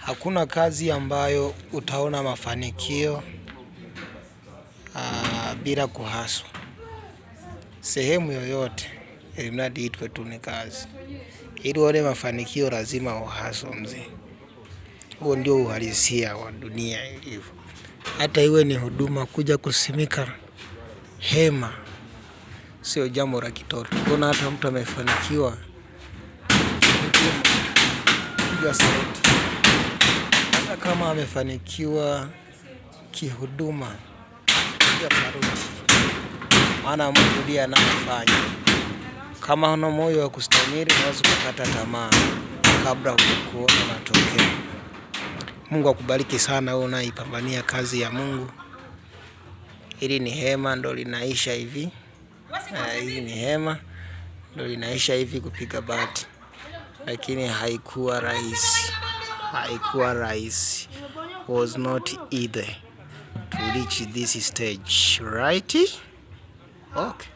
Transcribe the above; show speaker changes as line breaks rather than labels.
Hakuna kazi ambayo utaona mafanikio bila kuhaswa. Sehemu yoyote ilimradi iitwe tu ni kazi. Ili uone mafanikio lazima uhaswe mzee. Huo ndio uhalisia wa dunia ilivyo. Hata iwe ni huduma, kuja kusimika hema sio jambo la kitoto. Kuna hata mtu amefanikiwa kupiga sauti. Hata kama amefanikiwa kihuduma, kupiga sauti, maana Mungu ndiye anafanya. Kama huna moyo wa kustahimili, unaweza kukata tamaa kabla hujaona matokeo. Mungu akubariki sana wewe unaipambania kazi ya Mungu. Hili ni hema ndo linaisha hivi. Hili ni hema ndo linaisha hivi kupiga bati. Lakini haikuwa rahisi. Haikuwa rahisi. Was not easy to reach this stage, right? Okay.